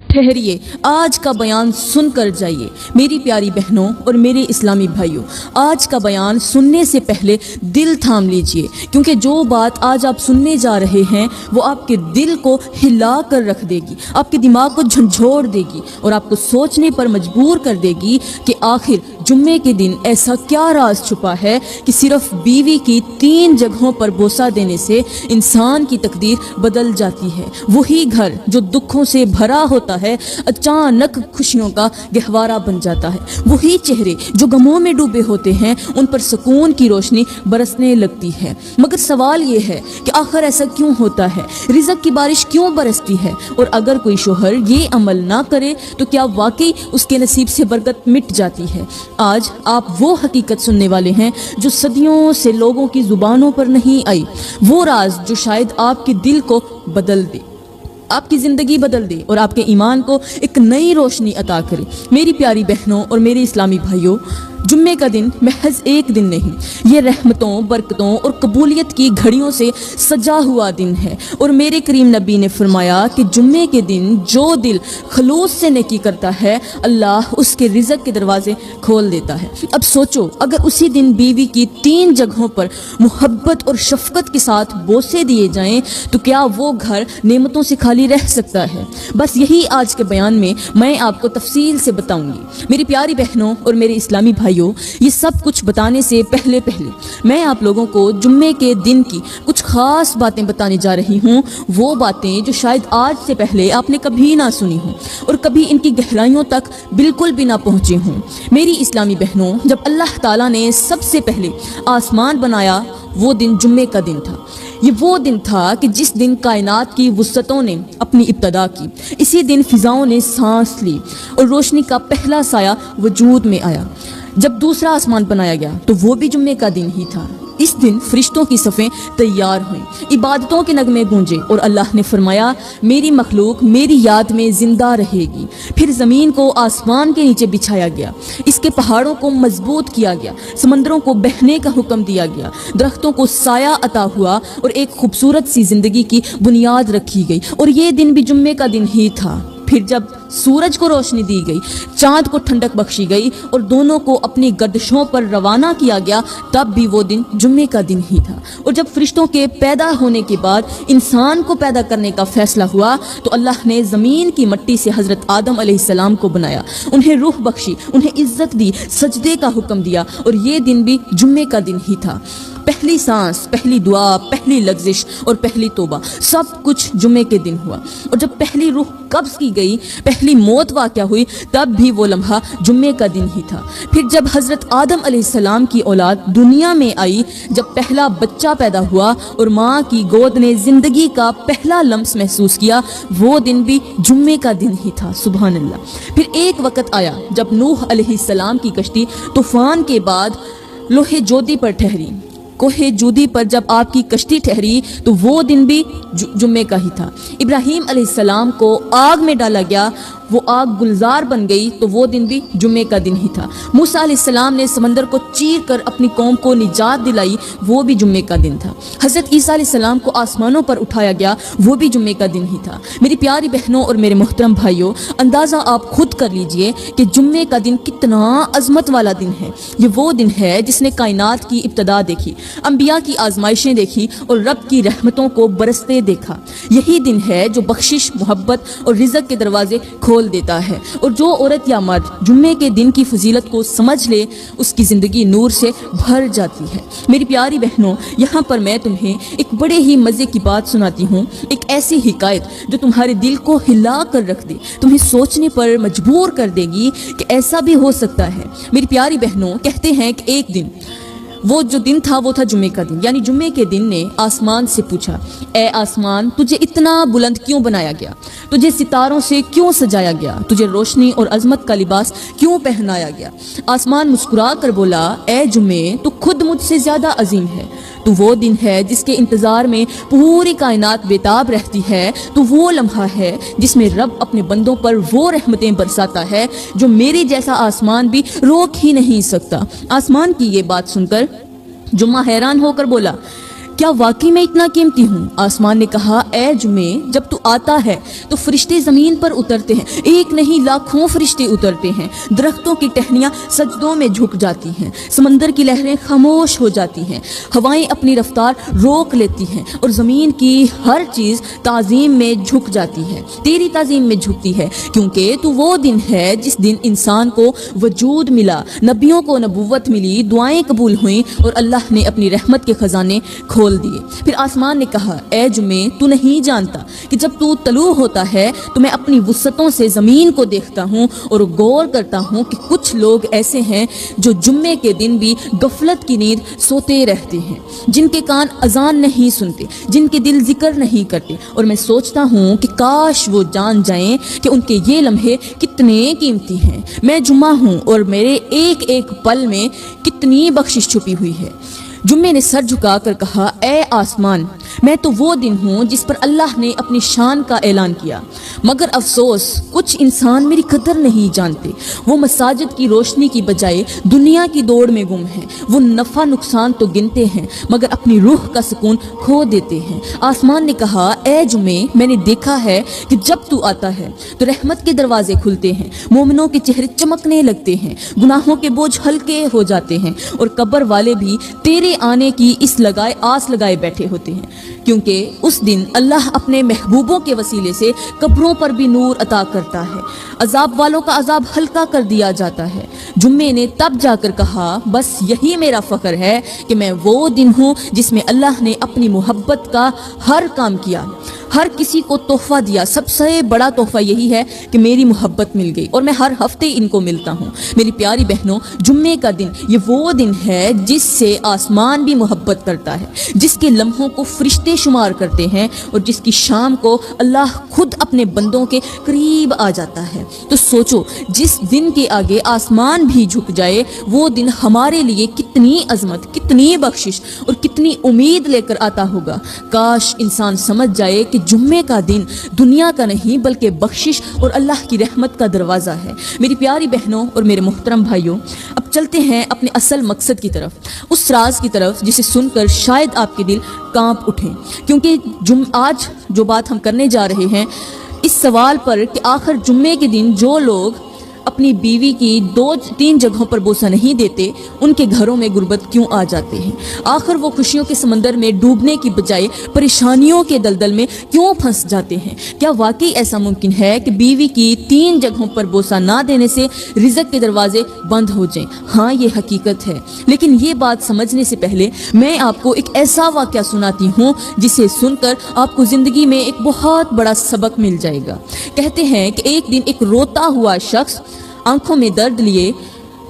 ٹھہریے، آج کا بیان سن کر جائیے میری پیاری بہنوں اور میرے اسلامی بھائیوں۔ آج کا بیان سننے سے پہلے دل تھام لیجئے، کیونکہ جو بات آج آپ سننے جا رہے ہیں وہ آپ کے دل کو ہلا کر رکھ دے گی، آپ کے دماغ کو جھنجھوڑ دے گی اور آپ کو سوچنے پر مجبور کر دے گی کہ آخر جمعے کے دن ایسا کیا راز چھپا ہے کہ صرف بیوی کی 3 جگہوں پر بوسہ دینے سے انسان کی تقدیر بدل جاتی ہے۔ وہی گھر جو دکھوں سے بھرا ہوتا ہے اچانک خوشیوں کا گہوارہ بن جاتا ہے۔ وہی چہرے جو غموں میں ڈوبے ہوتے ہیں ان پر سکون کی روشنی برسنے لگتی ہے۔ مگر سوال یہ ہے کہ آخر ایسا کیوں ہوتا ہے؟ رزق کی بارش کیوں برستی ہے؟ اور اگر کوئی شوہر یہ عمل نہ کرے تو کیا واقعی اس کے نصیب سے برکت مٹ جاتی ہے؟ آج آپ وہ حقیقت سننے والے ہیں جو صدیوں سے لوگوں کی زبانوں پر نہیں آئی، وہ راز جو شاید آپ کے دل کو بدل دے، آپ کی زندگی بدل دے اور آپ کے ایمان کو ایک نئی روشنی عطا کرے۔ میری پیاری بہنوں اور میرے اسلامی بھائیوں، جمعے کا دن محض ایک دن نہیں، یہ رحمتوں، برکتوں اور قبولیت کی گھڑیوں سے سجا ہوا دن ہے۔ اور میرے کریم نبی نے فرمایا کہ جمعے کے دن جو دل خلوص سے نیکی کرتا ہے اللہ اس کے رزق کے دروازے کھول دیتا ہے۔ اب سوچو، اگر اسی دن بیوی کی 3 جگہوں پر محبت اور شفقت کے ساتھ بوسے دیے جائیں تو کیا وہ گھر نعمتوں سے خالی رہ سکتا ہے؟ بس یہی آج کے بیان میں میں آپ کو تفصیل سے بتاؤں گی۔ میری پیاری بہنوں اور میرے اسلامی بھائیوں، یہ سب کچھ بتانے سے پہلے میں آپ لوگوں کو جمعے کے دن کی کچھ خاص باتیں بتانے جا رہی ہوں، وہ باتیں جو شاید آج سے پہلے آپ نے کبھی نہ سنی ہوں اور کبھی ان کی گہرائیوں تک بالکل بھی نہ پہنچے ہوں۔ میری اسلامی بہنوں، جب اللہ تعالیٰ نے سب سے پہلے آسمان بنایا وہ دن جمعے کا دن تھا۔ یہ وہ دن تھا کہ جس دن کائنات کی وسعتوں نے اپنی ابتدا کی، اسی دن فضاؤں نے سانس لی اور روشنی کا پہلا سایہ وجود میں آیا۔ جب دوسرا آسمان بنایا گیا تو وہ بھی جمعے کا دن ہی تھا۔ اس دن فرشتوں کی صفیں تیار ہوئیں، عبادتوں کے نغمے گونجے اور اللہ نے فرمایا میری مخلوق میری یاد میں زندہ رہے گی۔ پھر زمین کو آسمان کے نیچے بچھایا گیا، اس کے پہاڑوں کو مضبوط کیا گیا، سمندروں کو بہنے کا حکم دیا گیا، درختوں کو سایہ عطا ہوا اور ایک خوبصورت سی زندگی کی بنیاد رکھی گئی۔ اور یہ دن بھی جمعے کا دن ہی تھا۔ پھر جب سورج کو روشنی دی گئی، چاند کو ٹھنڈک بخشی گئی اور دونوں کو اپنی گردشوں پر روانہ کیا گیا، تب بھی وہ دن جمعے کا دن ہی تھا۔ اور جب فرشتوں کے پیدا ہونے کے بعد انسان کو پیدا کرنے کا فیصلہ ہوا تو اللہ نے زمین کی مٹی سے حضرت آدم علیہ السلام کو بنایا، انہیں روح بخشی، انہیں عزت دی، سجدے کا حکم دیا اور یہ دن بھی جمعے کا دن ہی تھا۔ پہلی سانس، پہلی دعا، پہلی لغزش اور پہلی توبہ سب کچھ جمعے کے دن ہوا۔ اور جب پہلی روح قبض کی گئی، پہلی موت واقع ہوئی، تب بھی وہ لمحہ جمعے کا دن ہی تھا۔ پھر جب حضرت آدم علیہ السلام کی اولاد دنیا میں آئی، جب پہلا بچہ پیدا ہوا اور ماں کی گود نے زندگی کا پہلا لمس محسوس کیا، وہ دن بھی جمعے کا دن ہی تھا۔ سبحان اللہ۔ پھر ایک وقت آیا جب نوح علیہ السلام کی کشتی طوفان کے بعد لوہے جودی پر ٹھہری۔ کوہ جودی پر جب آپ کی کشتی ٹھہری تو وہ دن بھی جمعے کا ہی تھا۔ ابراہیم علیہ السلام کو آگ میں ڈالا گیا، وہ آگ گلزار بن گئی تو وہ دن بھی جمعے کا دن ہی تھا۔ موسیٰ علیہ السلام نے سمندر کو چیر کر اپنی قوم کو نجات دلائی، وہ بھی جمعے کا دن تھا۔ حضرت عیسیٰ علیہ السلام کو آسمانوں پر اٹھایا گیا، وہ بھی جمعے کا دن ہی تھا۔ میری پیاری بہنوں اور میرے محترم بھائیوں، اندازہ آپ خود کر لیجئے کہ جمعے کا دن کتنا عظمت والا دن ہے۔ یہ وہ دن ہے جس نے کائنات کی ابتدا دیکھی، انبیاء کی آزمائشیں دیکھی اور رب کی رحمتوں کو برستے دیکھا۔ یہی دن ہے جو بخشش، محبت اور رزق کے دروازے کھول دیتا ہے۔ اور جو عورت یا مرد جمعے کے دن کی فضیلت کو سمجھ لے، اس کی زندگی نور سے بھر جاتی ہے۔ میری پیاری بہنوں، یہاں پر میں تمہیں ایک بڑے ہی مزے کی بات سناتی ہوں، ایک ایسی حکایت جو تمہارے دل کو ہلا کر رکھ دے، تمہیں سوچنے پر مجبور کر دے گی کہ ایسا بھی ہو سکتا ہے۔ میری پیاری بہنوں، کہتے ہیں کہ ایک دن وہ جو دن تھا وہ تھا جمعے کا دن، یعنی جمعے کے دن نے آسمان سے پوچھا، اے آسمان، تجھے اتنا بلند کیوں بنایا گیا؟ تجھے ستاروں سے کیوں سجایا گیا؟ تجھے روشنی اور عظمت کا لباس کیوں پہنایا گیا؟ آسمان مسکرا کر بولا، اے جمعے، تو خود مجھ سے زیادہ عظیم ہے۔ تو وہ دن ہے جس کے انتظار میں پوری کائنات بیتاب رہتی ہے، تو وہ لمحہ ہے جس میں رب اپنے بندوں پر وہ رحمتیں برساتا ہے جو میرے جیسا آسمان بھی روک ہی نہیں سکتا۔ آسمان کی یہ بات سن کر جمعہ حیران ہو کر بولا، کیا واقعی میں اتنا قیمتی ہوں؟ آسمان نے کہا اے جمعے جب تو آتا ہے تو فرشتے زمین پر اترتے ہیں، ایک نہیں لاکھوں فرشتے اترتے ہیں، درختوں کی ٹہنیاں سجدوں میں جھک جاتی ہیں، سمندر کی لہریں خاموش ہو جاتی ہیں، ہوائیں اپنی رفتار روک لیتی ہیں اور زمین کی ہر چیز تعظیم میں جھک جاتی ہے، تیری تعظیم میں جھکتی ہے، کیونکہ تو وہ دن ہے جس دن انسان کو وجود ملا، نبیوں کو نبوت ملی، دعائیں قبول ہوئیں اور اللہ نے اپنی رحمت کے خزانے کھول دیے۔ پھر آسمان نے کہا اے جمعے تو نہیں جانتا کہ جب تو طلوع ہوتا ہے تو میں اپنی وسعتوں سے زمین کو دیکھتا ہوں اور غور کرتا ہوں کہ کچھ لوگ ایسے ہیں جو جمعے کے دن بھی غفلت کی نیند سوتے رہتے ہیں، جن کے کان اذان نہیں سنتے، جن کے دل ذکر نہیں کرتے، اور میں سوچتا ہوں کہ کاش وہ جان جائیں کہ ان کے یہ لمحے کتنے قیمتی ہیں۔ میں جمعہ ہوں اور میرے ایک ایک پل میں کتنی بخشش چھپی ہوئی ہے۔ جمعے نے سر جھکا کر کہا اے آسمان میں تو وہ دن ہوں جس پر اللہ نے اپنی شان کا اعلان کیا، مگر افسوس کچھ انسان میری قدر نہیں جانتے، وہ مساجد کی روشنی کی بجائے دنیا کی دوڑ میں گم ہیں، وہ نفع نقصان تو گنتے ہیں مگر اپنی روح کا سکون کھو دیتے ہیں۔ آسمان نے کہا اے جمعے میں نے دیکھا ہے کہ جب تو آتا ہے تو رحمت کے دروازے کھلتے ہیں، مومنوں کے چہرے چمکنے لگتے ہیں، گناہوں کے بوجھ ہلکے ہو جاتے ہیں، اور قبر والے بھی تیرے آنے کی آس لگائے بیٹھے ہوتے ہیں، کیونکہ اس دن اللہ اپنے محبوبوں کے وسیلے سے قبروں پر بھی نور عطا کرتا ہے، عذاب والوں کا عذاب ہلکا کر دیا جاتا ہے۔ جمعے نے تب جا کر کہا بس یہی میرا فخر ہے کہ میں وہ دن ہوں جس میں اللہ نے اپنی محبت کا ہر کام کیا، ہر کسی کو تحفہ دیا۔ سب سے بڑا تحفہ یہی ہے کہ میری محبت مل گئی اور میں ہر ہفتے ان کو ملتا ہوں۔ میری پیاری بہنوں، جمعے کا دن یہ وہ دن ہے جس سے آسمان بھی محبت کرتا ہے، جس کے لمحوں کو فرشتے شمار کرتے ہیں اور جس کی شام کو اللہ خود اپنے بندوں کے قریب آ جاتا ہے۔ تو سوچو جس دن کے آگے آسمان بھی جھک جائے، وہ دن ہمارے لیے کتنی عظمت، کتنی بخشش اور کتنی امید لے کر آتا ہوگا۔ کاش انسان سمجھ جائے کہ جمعے کا دن دنیا کا نہیں بلکہ بخشش اور اللہ کی رحمت کا دروازہ ہے۔ میری پیاری بہنوں اور میرے محترم بھائیوں، اب چلتے ہیں اپنے اصل مقصد کی طرف، اس راز کی طرف جسے سن کر شاید آپ کے دل کانپ اٹھیں، کیونکہ آج جو بات ہم کرنے جا رہے ہیں اس سوال پر کہ آخر جمعے کے دن جو لوگ اپنی بیوی کی 2-3 جگہوں پر بوسہ نہیں دیتے، ان کے گھروں میں غربت کیوں آ جاتے ہیں؟ آخر وہ خوشیوں کے سمندر میں ڈوبنے کی بجائے پریشانیوں کے دلدل میں کیوں پھنس جاتے ہیں؟ کیا واقعی ایسا ممکن ہے کہ بیوی کی 3 جگہوں پر بوسہ نہ دینے سے رزق کے دروازے بند ہو جائیں؟ ہاں یہ حقیقت ہے، لیکن یہ بات سمجھنے سے پہلے میں آپ کو ایک ایسا واقعہ سناتی ہوں جسے سن کر آپ کو زندگی میں ایک بہت بڑا سبق مل جائے گا۔ کہتے ہیں کہ ایک دن ایک روتا ہوا شخص آنکھوں میں درد لیے،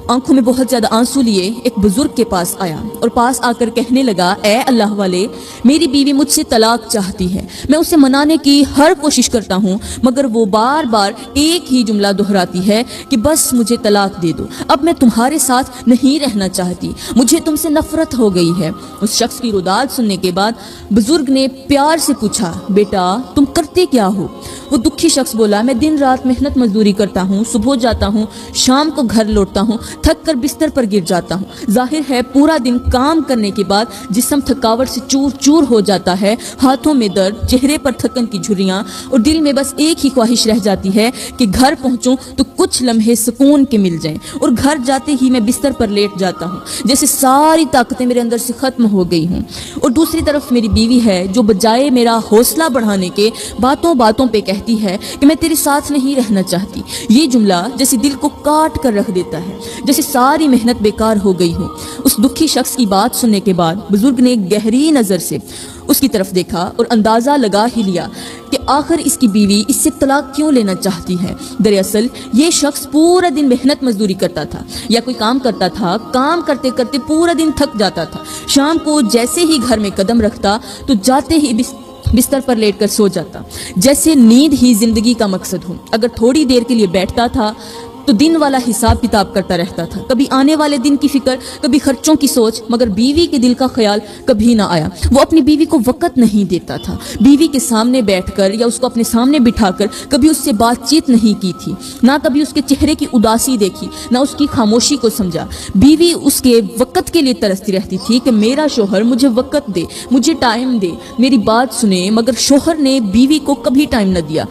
آنکھوں میں بہت زیادہ آنسو لیے ایک بزرگ کے پاس آیا اور پاس آ کر کہنے لگا اے اللہ والے، میری بیوی مجھ سے طلاق چاہتی ہے، میں اسے منانے کی ہر کوشش کرتا ہوں مگر وہ بار بار ایک ہی جملہ دہراتی ہے کہ بس مجھے طلاق دے دو، اب میں تمہارے ساتھ نہیں رہنا چاہتی، مجھے تم سے نفرت ہو گئی ہے۔ اس شخص کی روداد سننے کے بعد بزرگ نے پیار سے پوچھا بیٹا تم کرتے کیا ہو؟ وہ دکھی شخص بولا میں دن رات محنت مزدوری کرتا ہوں، صبح جاتا ہوں، شام کو گھر لوٹتا ہوں، تھک کر بستر پر گر جاتا ہوں، ظاہر ہے پورا دن کام کرنے کے بعد جسم تھکاوٹ سے چور چور ہو جاتا ہے، ہاتھوں میں درد، چہرے پر تھکن کی جھریاں، اور دل میں بس ایک ہی خواہش رہ جاتی ہے کہ گھر پہنچوں تو کچھ لمحے سکون کے مل جائیں، اور گھر جاتے ہی میں بستر پر لیٹ جاتا ہوں جیسے ساری طاقتیں میرے اندر سے ختم ہو گئی ہوں۔ اور دوسری طرف میری بیوی ہے جو بجائے میرا حوصلہ بڑھانے کے باتوں باتوں پہ کہتی ہے کہ میں تیرے ساتھ نہیں رہنا چاہتی۔ یہ جملہ جیسے دل کو کاٹ کر رکھ دیتا ہے، جیسے ساری محنت بیکار ہو گئی ہو۔ اس دکھی شخص کی بات سننے کے بعد بزرگ نے گہری نظر سے اس کی طرف دیکھا اور اندازہ لگا ہی لیا کہ آخر اس کی بیوی اس سے طلاق کیوں لینا چاہتی ہے۔ دراصل یہ شخص پورا دن محنت مزدوری کرتا تھا یا کوئی کام کرتا تھا، کام کرتے کرتے پورا دن تھک جاتا تھا، شام کو جیسے ہی گھر میں قدم رکھتا تو جاتے ہی بستر پر لیٹ کر سو جاتا، جیسے نیند ہی زندگی کا مقصد ہو۔ اگر تھوڑی دیر کے لیے بیٹھتا تھا تو دن والا حساب کتاب کرتا رہتا تھا، کبھی آنے والے دن کی فکر، کبھی خرچوں کی سوچ، مگر بیوی کے دل کا خیال کبھی نہ آیا۔ وہ اپنی بیوی کو وقت نہیں دیتا تھا، بیوی کے سامنے بیٹھ کر یا اس کو اپنے سامنے بٹھا کر کبھی اس سے بات چیت نہیں کی تھی، نہ کبھی اس کے چہرے کی اداسی دیکھی، نہ اس کی خاموشی کو سمجھا۔ بیوی اس کے وقت کے لیے ترستی رہتی تھی کہ میرا شوہر مجھے وقت دے، مجھے ٹائم دے، میری بات سنے، مگر شوہر نے بیوی کو کبھی ٹائم نہ دیا۔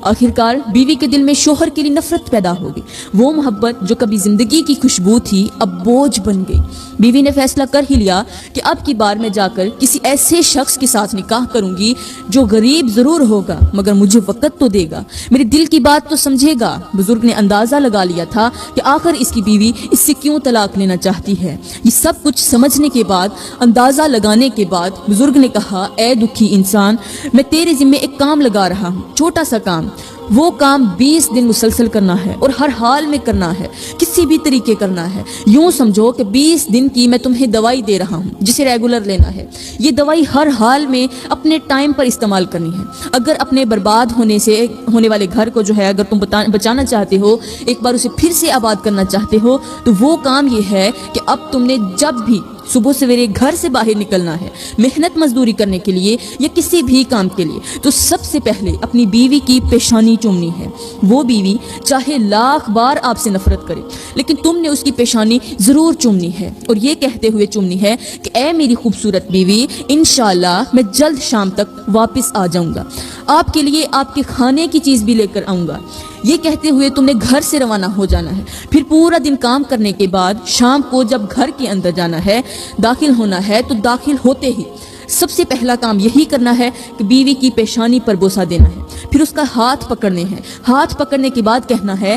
آخرکار بیوی کے دل میں شوہر کے لیے نفرت پیدا ہو گئی۔ وہ محبت جو کبھی زندگی کی خوشبو تھی اب بوجھ بن گئی۔ بیوی نے فیصلہ کر ہی لیا کہ اب کی بار میں جا کر کسی ایسے شخص کے ساتھ نکاح کروں گی جو غریب ضرور ہوگا مگر مجھے وقت تو دے گا، میرے دل کی بات تو سمجھے گا۔ بزرگ نے اندازہ لگا لیا تھا کہ آخر اس کی بیوی اس سے کیوں طلاق لینا چاہتی ہے۔ یہ سب کچھ سمجھنے کے بعد، اندازہ لگانے کے بعد بزرگ نے کہا، اے دکھی انسان، میں تیرے ذمے ایک کام لگا رہا ہوں، چھوٹا سا کام۔ وہ کام 20 دن مسلسل کرنا ہے اور ہر حال میں کرنا ہے، کسی بھی طریقے کرنا ہے۔ یوں سمجھو کہ 20 دن کی میں تمہیں دوائی دے رہا ہوں جسے ریگولر لینا ہے۔ یہ دوائی ہر حال میں اپنے ٹائم پر استعمال کرنی ہے۔ اگر اپنے برباد ہونے والے گھر کو جو ہے اگر تم بچانا چاہتے ہو، ایک بار اسے پھر سے آباد کرنا چاہتے ہو، تو وہ کام یہ ہے کہ اب تم نے جب بھی صبح سویرے گھر سے باہر نکلنا ہے، محنت مزدوری کرنے کے لیے یا کسی بھی کام کے لیے، تو سب سے پہلے اپنی بیوی کی پیشانی چومنی ہے۔ وہ بیوی چاہے لاکھ بار آپ سے نفرت کرے، لیکن تم نے اس کی پیشانی ضرور چومنی ہے، اور یہ کہتے ہوئے چومنی ہے کہ اے میری خوبصورت بیوی، انشاءاللہ میں جلد شام تک واپس آ جاؤں گا، آپ کے لیے آپ کے کھانے کی چیز بھی لے کر آؤں گا۔ یہ کہتے ہوئے تم نے گھر سے روانہ ہو جانا ہے۔ پھر پورا دن کام کرنے کے بعد شام کو جب گھر کے اندر جانا ہے، داخل ہونا ہے، تو داخل ہوتے ہی سب سے پہلا کام یہی کرنا ہے کہ بیوی کی پیشانی پر بوسہ دینا ہے، پھر اس کا ہاتھ پکڑنے ہیں۔ ہاتھ پکڑنے کے بعد کہنا ہے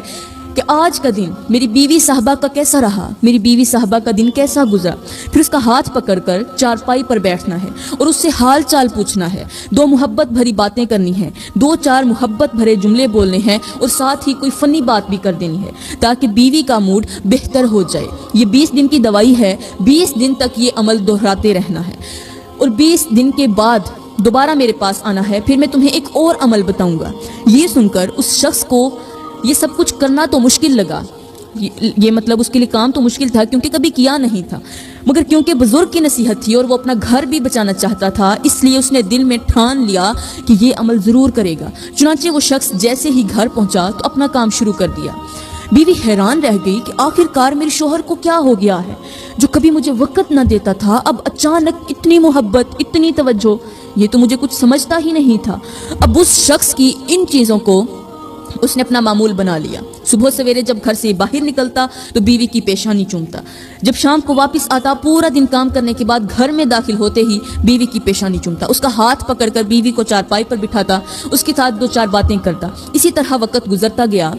کہ آج کا دن میری بیوی صاحبہ کا کیسا رہا، میری بیوی صاحبہ کا دن کیسا گزرا۔ پھر اس کا ہاتھ پکڑ کر چارپائی پر بیٹھنا ہے اور اس سے حال چال پوچھنا ہے، 2 محبت بھری باتیں کرنی ہیں، 2-4 محبت بھرے جملے بولنے ہیں، اور ساتھ ہی کوئی فنی بات بھی کر دینی ہے تاکہ بیوی کا موڈ بہتر ہو جائے۔ یہ 20 دن کی دوائی ہے، 20 دن تک یہ عمل دہراتے رہنا ہے، اور 20 دن کے بعد دوبارہ میرے پاس آنا ہے، پھر میں تمہیں ایک اور عمل بتاؤں گا۔ یہ سن کر اس شخص کو یہ سب کچھ کرنا تو مشکل لگا، یہ مطلب اس کے لیے کام تو مشکل تھا کیونکہ کبھی کیا نہیں تھا، مگر کیونکہ بزرگ کی نصیحت تھی اور وہ اپنا گھر بھی بچانا چاہتا تھا، اس لیے اس نے دل میں ٹھان لیا کہ یہ عمل ضرور کرے گا۔ چنانچہ وہ شخص جیسے ہی گھر پہنچا تو اپنا کام شروع کر دیا۔ بیوی حیران رہ گئی کہ آخر کار میرے شوہر کو کیا ہو گیا ہے، جو کبھی مجھے وقت نہ دیتا تھا اب اچانک اتنی محبت، اتنی توجہ، یہ تو مجھے کچھ سمجھتا ہی نہیں تھا۔ اب اس شخص کی ان چیزوں کو اس نے اپنا معمول بنا لیا۔ صبح سویرے جب گھر سے باہر نکلتا تو بیوی کی پیشانی چومتا، جب شام کو واپس آتا پورا دن کام کرنے کے بعد گھر میں داخل ہوتے ہی بیوی کی پیشانی چومتا، اس کا ہاتھ پکڑ کر بیوی کو چارپائی پر بٹھاتا، اس کے ساتھ 2-4 باتیں کرتا۔ اسی طرح وقت گزرتا گیا،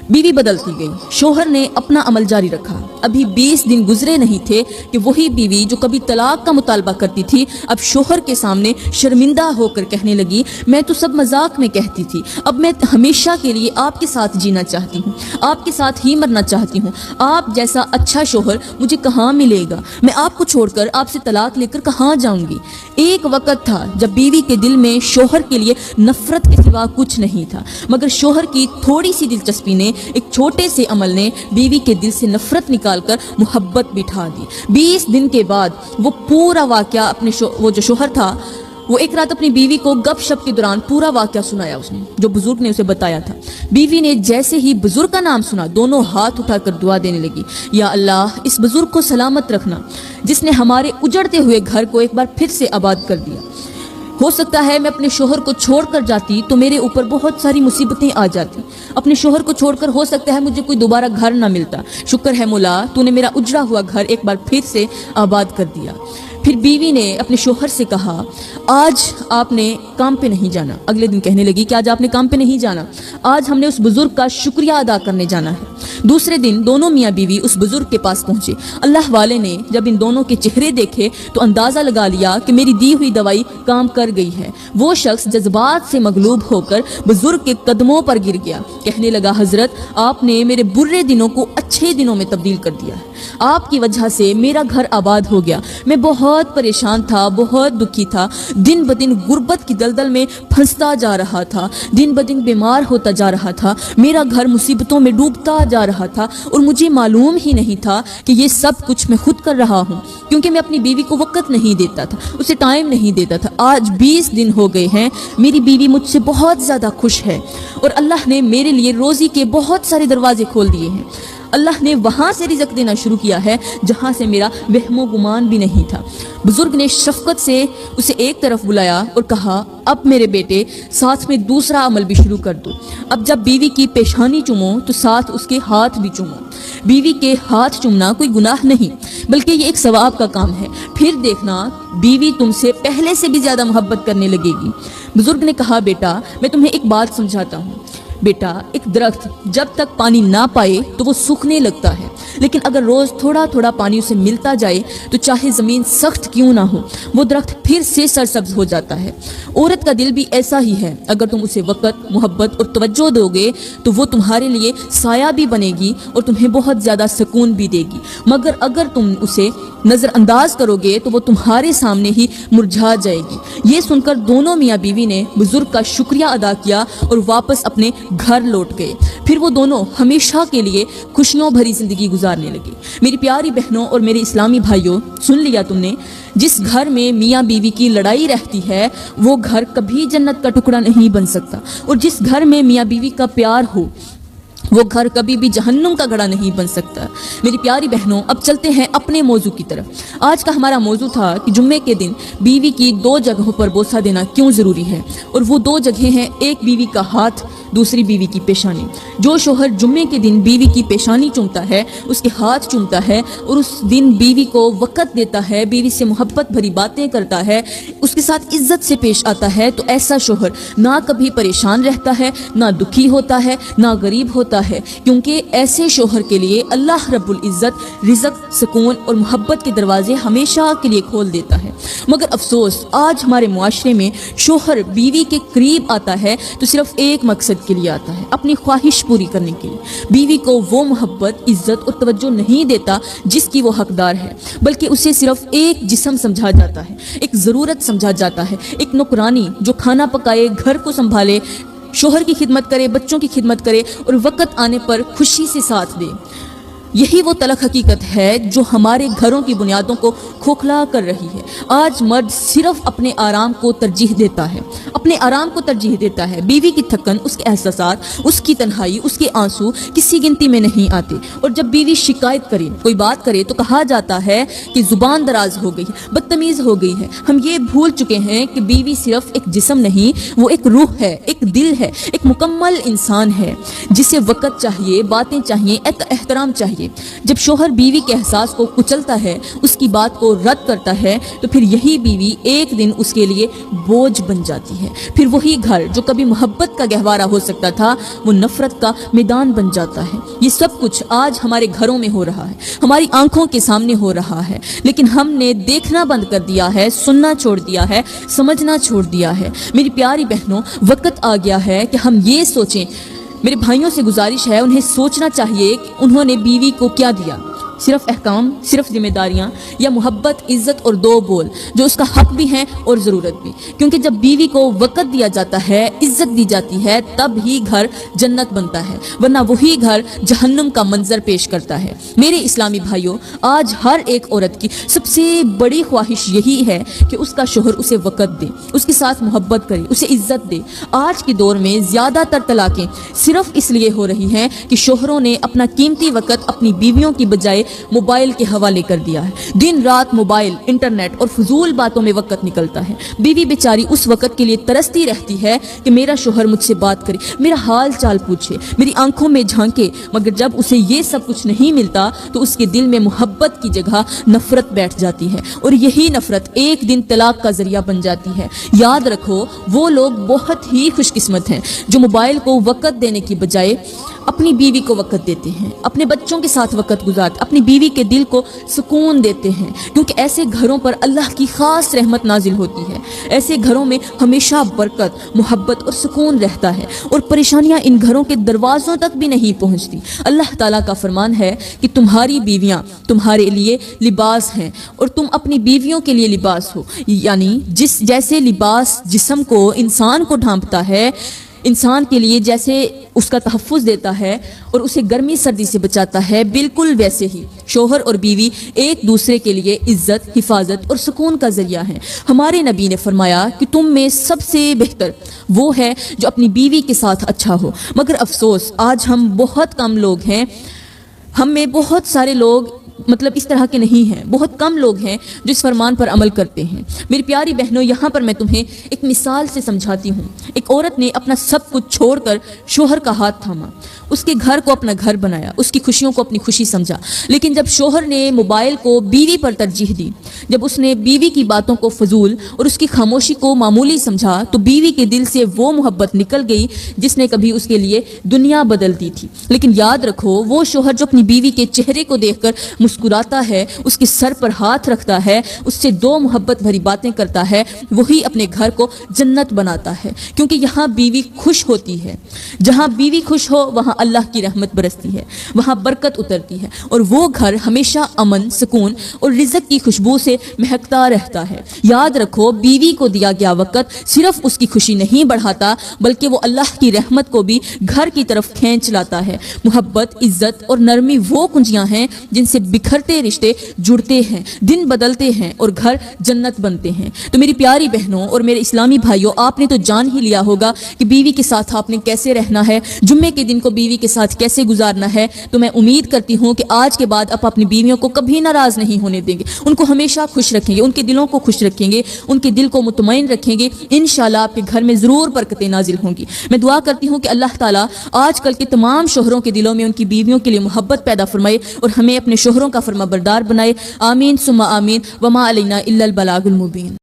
بیوی بدلتی گئی، شوہر نے اپنا عمل جاری رکھا۔ ابھی 20 دن گزرے نہیں تھے کہ وہی بیوی جو کبھی طلاق کا مطالبہ کرتی تھی اب شوہر کے سامنے شرمندہ ہو کر کہنے لگی، میں تو سب مذاق میں کہتی تھی، اب میں ہمیشہ کے لیے آپ کے ساتھ جینا چاہتی ہوں، آپ کے ساتھ ہی مرنا چاہتی ہوں، آپ جیسا اچھا شوہر مجھے کہاں ملے گا، میں آپ کو چھوڑ کر آپ سے طلاق لے کر کہاں جاؤں گی۔ ایک وقت تھا جب بیوی کے دل میں شوہر کے لیے نفرت کے سوا کچھ نہیں تھا، مگر شوہر کی تھوڑی سی دلچسپی نے، ایک چھوٹے سے عمل نے بیوی کے دل سے نفرت نکال کر محبت بٹھا دی۔ 20 دن کے بعد وہ پورا واقعہ وہ جو شوہر تھا، وہ ایک رات اپنی بیوی کو گپ شپ کے دوران پورا واقعہ سنایا اس نے، جو بزرگ نے اسے بتایا تھا۔ بیوی نے جیسے ہی بزرگ کا نام سنا، دونوں ہاتھ اٹھا کر دعا دینے لگی، یا اللہ اس بزرگ کو سلامت رکھنا جس نے ہمارے اجڑتے ہوئے گھر کو ایک بار پھر سے آباد کر دیا۔ ہو سکتا ہے میں اپنے شوہر کو چھوڑ کر جاتی تو میرے اوپر بہت ساری مصیبتیں آ جاتی، اپنے شوہر کو چھوڑ کر ہو سکتا ہے مجھے کوئی دوبارہ گھر نہ ملتا، شکر ہے مولا تو نے میرا اجڑا ہوا گھر ایک بار پھر سے آباد کر دیا۔ پھر بیوی نے اپنے شوہر سے کہا، آج آپ نے کام پہ نہیں جانا۔ اگلے دن کہنے لگی کہ آج آپ نے کام پہ نہیں جانا، آج ہم نے اس بزرگ کا شکریہ ادا کرنے جانا ہے۔ دوسرے دن دونوں میاں بیوی اس بزرگ کے پاس پہنچے۔ اللہ والے نے جب ان دونوں کے چہرے دیکھے تو اندازہ لگا لیا کہ میری دی ہوئی دوائی کام کر گئی ہے۔ وہ شخص جذبات سے مغلوب ہو کر بزرگ کے قدموں پر گر گیا، کہنے لگا، حضرت آپ نے میرے برے دنوں کو اچھے دنوں میں تبدیل کر دیا ہے، آپ کی وجہ سے میرا گھر آباد ہو گیا، میں بہت پریشان تھا، بہت دکھی تھا، دن بدن غربت کی دلدل میں پھنستا جا رہا تھا، دن بدن بیمار ہوتا جا رہا تھا، میرا گھر مصیبتوں میں ڈوبتا جا رہا تھا اور مجھے معلوم ہی نہیں تھا کہ یہ سب کچھ میں خود کر رہا ہوں، کیونکہ میں اپنی بیوی کو وقت نہیں دیتا تھا، اسے ٹائم نہیں دیتا تھا۔ آج 20 دن ہو گئے ہیں، میری بیوی مجھ سے بہت زیادہ خوش ہے اور اللہ نے میرے لیے روزی کے بہت سارے دروازے کھول دیے ہیں۔ اللہ نے وہاں سے رزق دینا شروع کیا ہے جہاں سے میرا وہم و گمان بھی نہیں تھا۔ بزرگ نے شفقت سے اسے ایک طرف بلایا اور کہا، اب میرے بیٹے ساتھ میں دوسرا عمل بھی شروع کر دو۔ اب جب بیوی کی پیشانی چومو تو ساتھ اس کے ہاتھ بھی چومو۔ بیوی کے ہاتھ چومنا کوئی گناہ نہیں بلکہ یہ ایک ثواب کا کام ہے، پھر دیکھنا بیوی تم سے پہلے سے بھی زیادہ محبت کرنے لگے گی۔ بزرگ نے کہا، بیٹا میں تمہیں ایک بات سمجھاتا ہوں۔ بیٹا، ایک درخت جب تک پانی نہ پائے تو وہ سوکھنے لگتا ہے، لیکن اگر روز تھوڑا تھوڑا پانی اسے ملتا جائے تو چاہے زمین سخت کیوں نہ ہو وہ درخت پھر سے سرسبز ہو جاتا ہے۔ عورت کا دل بھی ایسا ہی ہے، اگر تم اسے وقت، محبت اور توجہ دو گے تو وہ تمہارے لیے سایہ بھی بنے گی اور تمہیں بہت زیادہ سکون بھی دے گی، مگر اگر تم اسے نظر انداز کرو گے تو وہ تمہارے سامنے ہی مرجھا جائے گی۔ یہ سن کر دونوں میاں بیوی نے بزرگ کا شکریہ ادا کیا اور واپس اپنے گھر لوٹ گئے۔ پھر وہ دونوں ہمیشہ کے لیے خوشیوں بھری زندگی گزارنے لگے۔ میری پیاری بہنوں اور میرے اسلامی بھائیوں، سن لیا تم نے، جس گھر میں میاں بیوی کی لڑائی رہتی ہے وہ گھر کبھی جنت کا ٹکڑا نہیں بن سکتا، اور جس گھر میں میاں بیوی کا پیار ہو وہ گھر کبھی بھی جہنم کا گڑھا نہیں بن سکتا۔ میری پیاری بہنوں، اب چلتے ہیں اپنے موضوع کی طرف۔ آج کا ہمارا موضوع تھا کہ جمعے کے دن بیوی کی 2 جگہوں پر بوسہ دینا کیوں ضروری ہے، اور وہ 2 جگہیں ہیں، ایک بیوی کا ہاتھ، دوسری بیوی کی پیشانی۔ جو شوہر جمعے کے دن بیوی کی پیشانی چومتا ہے، اس کے ہاتھ چومتا ہے اور اس دن بیوی کو وقت دیتا ہے، بیوی سے محبت بھری باتیں کرتا ہے، اس کے ساتھ عزت سے پیش آتا ہے، تو ایسا شوہر نہ کبھی پریشان رہتا ہے، نہ دکھی ہوتا ہے، نہ غریب ہوتا ہے، کیونکہ ایسے شوہر کے لیے اللہ رب العزت رزق، سکون اور محبت کے دروازے ہمیشہ کے لیے کھول دیتا ہے۔ مگر افسوس، آج ہمارے معاشرے میں شوہر بیوی کے قریب آتا ہے تو صرف ایک مقصد کے لیے آتا ہے، اپنی خواہش پوری کرنے کے لیے۔ بیوی کو وہ محبت، عزت اور توجہ نہیں دیتا جس کی وہ حقدار ہے، بلکہ اسے صرف ایک جسم سمجھا جاتا ہے، ایک ضرورت سمجھا جاتا ہے، ایک نوکرانی جو کھانا پکائے، گھر کو سنبھالے، شوہر کی خدمت کرے، بچوں کی خدمت کرے اور وقت آنے پر خوشی سے ساتھ دے۔ یہی وہ تلخ حقیقت ہے جو ہمارے گھروں کی بنیادوں کو کھوکھلا کر رہی ہے۔ آج مرد صرف اپنے آرام کو ترجیح دیتا ہے، اپنے آرام کو ترجیح دیتا ہے۔ بیوی کی تھکن، اس کے احساسات، اس کی تنہائی، اس کے آنسو کسی گنتی میں نہیں آتے، اور جب بیوی شکایت کرے، کوئی بات کرے تو کہا جاتا ہے کہ زبان دراز ہو گئی ہے، بدتمیز ہو گئی ہے۔ ہم یہ بھول چکے ہیں کہ بیوی صرف ایک جسم نہیں، وہ ایک روح ہے، ایک دل ہے، ایک مکمل انسان ہے جسے وقت چاہیے، باتیں چاہیے، احترام چاہیے۔ جب شوہر بیوی کے احساس کو کچلتا ہے، اس کی بات کو رد کرتا ہے، تو پھر یہی بیوی ایک دن اس کے لیے بوجھ بن جاتی ہے۔ پھر وہی گھر جو کبھی محبت کا گہوارہ ہو سکتا تھا وہ نفرت کا میدان بن جاتا ہے۔ یہ سب کچھ آج ہمارے گھروں میں ہو رہا ہے، ہماری آنکھوں کے سامنے ہو رہا ہے، لیکن ہم نے دیکھنا بند کر دیا ہے، سننا چھوڑ دیا ہے، سمجھنا چھوڑ دیا ہے۔ میری پیاری بہنوں، وقت آ گیا ہے کہ ہم یہ سوچیں۔ میرے بھائیوں سے گزارش ہے، انہیں سوچنا چاہیے کہ انہوں نے بیوی کو کیا دیا، صرف احکام، صرف ذمہ داریاں، یا محبت، عزت اور 2 بول جو اس کا حق بھی ہیں اور ضرورت بھی؟ کیونکہ جب بیوی کو وقت دیا جاتا ہے، عزت دی جاتی ہے، تب ہی گھر جنت بنتا ہے، ورنہ وہی گھر جہنم کا منظر پیش کرتا ہے۔ میرے اسلامی بھائیوں، آج ہر ایک عورت کی سب سے بڑی خواہش یہی ہے کہ اس کا شوہر اسے وقت دے، اس کے ساتھ محبت کرے، اسے عزت دے۔ آج کے دور میں زیادہ تر طلاقیں صرف اس لیے ہو رہی ہیں کہ شوہروں نے اپنا قیمتی وقت اپنی بیویوں کی بجائے موبائل کے حوالے کر دیا ہے۔ دن رات موبائل، انٹرنیٹ اور فضول باتوں میں وقت نکلتا ہے۔ بیوی بیچاری اس وقت کے لیے ترستی رہتی ہے کہ میرا شوہر مجھ سے بات کرے، میرا حال چال پوچھے، میری آنکھوں میں جھانکے، مگر جب اسے یہ سب کچھ نہیں ملتا تو اس کے دل میں محبت کی جگہ نفرت بیٹھ جاتی ہے، اور یہی نفرت ایک دن طلاق کا ذریعہ بن جاتی ہے۔ یاد رکھو، وہ لوگ بہت ہی خوش قسمت ہیں جو موبائل کو وقت دینے کی بجائے اپنی بیوی کو وقت دیتے ہیں، اپنے بچوں کے ساتھ وقت گزارتے، اپنی بیوی کے دل کو سکون دیتے ہیں، کیونکہ ایسے گھروں پر اللہ کی خاص رحمت نازل ہوتی ہے۔ ایسے گھروں میں ہمیشہ برکت، محبت اور سکون رہتا ہے، اور پریشانیاں ان گھروں کے دروازوں تک بھی نہیں پہنچتی۔ اللہ تعالیٰ کا فرمان ہے کہ تمہاری بیویاں تمہارے لیے لباس ہیں اور تم اپنی بیویوں کے لیے لباس ہو، یعنی جیسے لباس جسم کو، انسان کو ڈھانپتا ہے، انسان کے لیے جیسے اس کا تحفظ دیتا ہے اور اسے گرمی سردی سے بچاتا ہے، بالکل ویسے ہی شوہر اور بیوی ایک دوسرے کے لیے عزت، حفاظت اور سکون کا ذریعہ ہیں۔ ہمارے نبی نے فرمایا کہ تم میں سب سے بہتر وہ ہے جو اپنی بیوی کے ساتھ اچھا ہو، مگر افسوس آج ہم بہت کم لوگ ہیں، ہم میں بہت سارے لوگ اس طرح کے نہیں ہیں، بہت کم لوگ ہیں جو اس فرمان پر عمل کرتے ہیں۔ میری پیاری بہنوں، یہاں پر میں تمہیں ایک مثال سے سمجھاتی ہوں۔ ایک عورت نے اپنا سب کچھ چھوڑ کر شوہر کا ہاتھ تھاما، اس کے گھر کو اپنا گھر بنایا، اس کی خوشیوں کو اپنی خوشی سمجھا، لیکن جب شوہر نے موبائل کو بیوی پر ترجیح دی، جب اس نے بیوی کی باتوں کو فضول اور اس کی خاموشی کو معمولی سمجھا، تو بیوی کے دل سے وہ محبت نکل گئی جس نے کبھی اس کے لیے دنیا بدل دی تھی۔ لیکن یاد رکھو، وہ شوہر جو اپنی بیوی کے چہرے کو دیکھ کر مسکراتا ہے، اس کے سر پر ہاتھ رکھتا ہے، اس سے دو محبت بھری باتیں کرتا ہے، وہی اپنے گھر کو جنت بناتا ہے، کیونکہ یہاں بیوی خوش ہوتی ہے۔ جہاں بیوی خوش ہو وہاں اللہ کی رحمت برستی ہے، وہاں برکت اترتی ہے، اور وہ گھر ہمیشہ امن، سکون اور رزق کی خوشبو سے مہکتا رہتا ہے۔ یاد رکھو، بیوی کو دیا گیا وقت صرف اس کی خوشی نہیں بڑھاتا، بلکہ وہ اللہ کی رحمت کو بھی گھر کی طرف کھینچ لاتا ہے۔ محبت، عزت اور نرمی وہ کنجیاں ہیں جن سے بکھرتے رشتے جڑتے ہیں، دن بدلتے ہیں اور گھر جنت بنتے ہیں۔ تو میری پیاری بہنوں اور میرے اسلامی بھائیوں، آپ نے تو جان ہی لیا ہوگا کہ بیوی کے ساتھ آپ نے کیسے رہنا ہے، جمعے کے دن کو بیوی کے ساتھ کیسے گزارنا ہے۔ تو میں امید کرتی ہوں کہ آج کے بعد آپ اپنی بیویوں کو کبھی ناراض نہیں ہونے دیں گے، ان کو ہمیشہ خوش رکھیں گے، ان کے دلوں کو خوش رکھیں گے، ان کے دل کو مطمئن رکھیں گے۔ انشاءاللہ آپ کے گھر میں ضرور برکتیں نازل ہوں گی۔ میں دعا کرتی ہوں کہ اللہ تعالیٰ آج کل کے تمام شوہروں کے دلوں میں ان کی بیویوں کے لیے محبت پیدا فرمائے اور ہمیں اپنے شوہروں کا فرما بردار بنائے۔ آمین ثم آمین، وما علینا الا البلاغ المبین۔